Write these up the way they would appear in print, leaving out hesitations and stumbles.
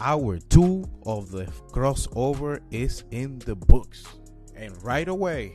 Hour 2 of the crossover is in the books. And right away,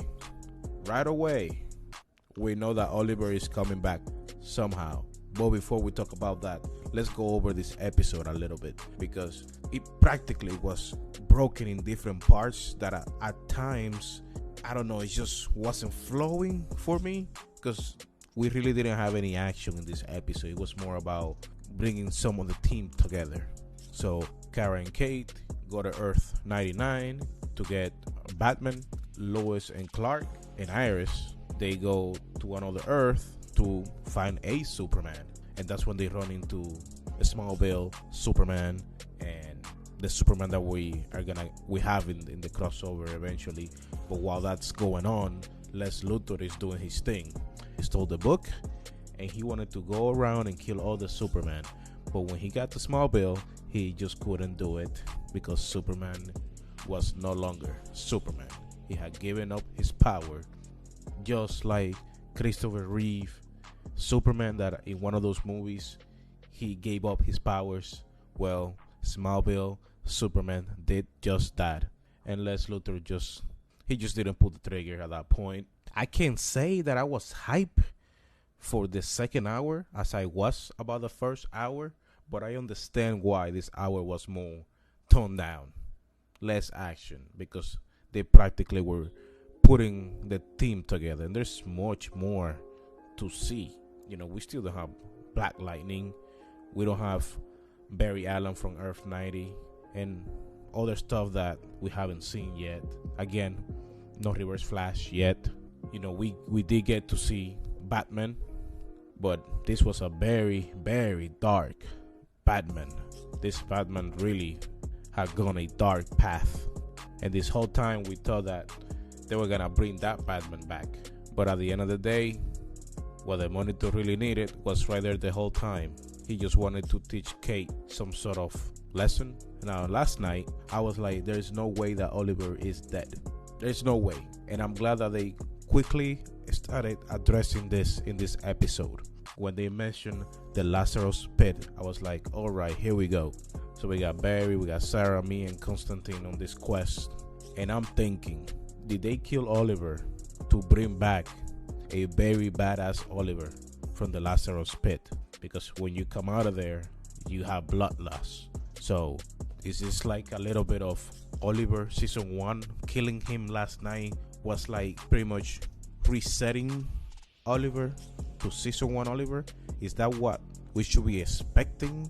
we know that Oliver is coming back somehow. But before we talk about that, let's go over this episode a little bit, because it practically was broken in different parts that at times, I don't know, it just wasn't flowing for me, because we really didn't have any action in this episode. It was more about bringing some of the team together. So Kara and Kate go to Earth 99 to get Batman. Lois and Clark and Iris, they go to another Earth to find a Superman, and that's when they run into Smallville Superman and the Superman that we have in the crossover eventually. But while that's going on, Les Luthor is doing his thing. He stole the book and he wanted to go around and kill all the Superman, but when he got to Smallville, he just couldn't do it because Superman was no longer Superman. He had given up his power, just like Christopher Reeve Superman, that in one of those movies he gave up his powers. Well, Smallville Superman did just that, and Les Luthor just didn't pull the trigger at that point. I can't say that I was hype for the second hour as I was about the first hour, but I understand why this hour was more toned down, less action, because they practically were putting the team together, and there's much more to see. We still don't have Black Lightning, we don't have Barry Allen from Earth 90, and other stuff that we haven't seen yet. Again, no Reverse Flash yet. We did get to see Batman, but this was a very, very dark Batman. This Batman really had gone a dark path, and this whole time we thought that they were gonna bring that Batman back. But at the end of the day, what the Monitor really needed was right there the whole time. He just wanted to teach Kate some sort of lesson. Now, last night, I was like, there's no way that Oliver is dead. There's no way. And I'm glad that they quickly started addressing this in this episode. When they mentioned the Lazarus Pit, I was like, all right, here we go. So we got Barry, we got Sarah, me, and Constantine on this quest. And I'm thinking, did they kill Oliver to bring back a very badass Oliver from the Lazarus Pit? Because when you come out of there, you have blood loss. So is this like a little bit of Oliver season 1? Killing him last night was like pretty much resetting Oliver to season 1 Oliver? Is that what we should be expecting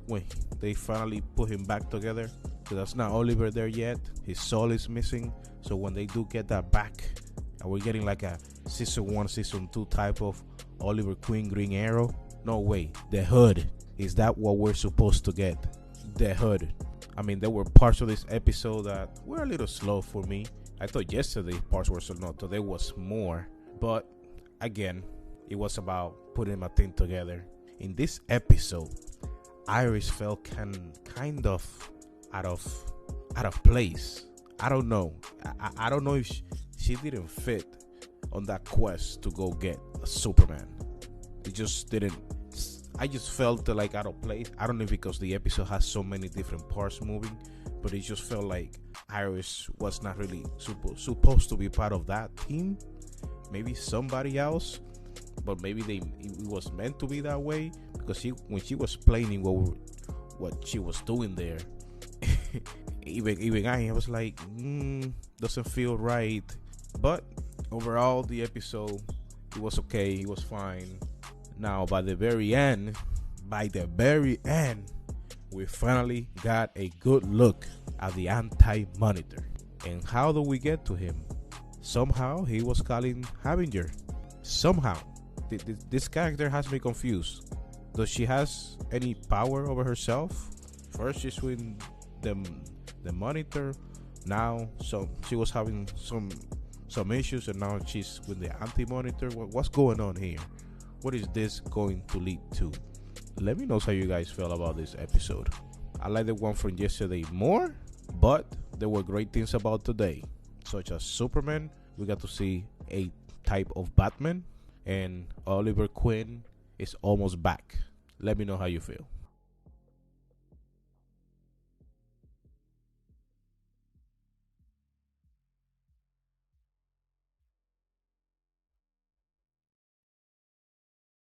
when they finally put him back together? Because that's not Oliver there yet. His soul is missing. So when they do get that back, and we're getting like a season 1, season 2 type of Oliver Queen Green Arrow? No way. The Hood. Is that what we're supposed to get? The Hood. I mean, there were parts of this episode that were a little slow for me. I thought yesterday parts were slow. No, today was more. But again, it was about putting a thing together. In this episode, Iris felt kind of out of place. I don't know. I don't know if she didn't fit on that quest to go get a Superman. It just didn't. I just felt like out of place. I don't know if because the episode has so many different parts moving, but it just felt like Iris was not really supposed to be part of that team. Maybe somebody else, but maybe it was meant to be that way, because when she was explaining what she was doing there, even I was like, doesn't feel right. But overall, the episode, it was okay. It was fine. Now, by the very end, we finally got a good look at the Anti-Monitor. And how do we get to him? Somehow, he was calling Harbinger. Somehow. This character has me confused. Does she has any power over herself? First, she's with the Monitor. Now, so she was having some issues, and now she's with the Anti-Monitor. What's going on here? What is this going to lead to? Let me know how you guys feel about this episode. I like the one from yesterday more, but there were great things about today, such as Superman. We got to see a type of Batman, and Oliver Queen is almost back. Let me know how you feel.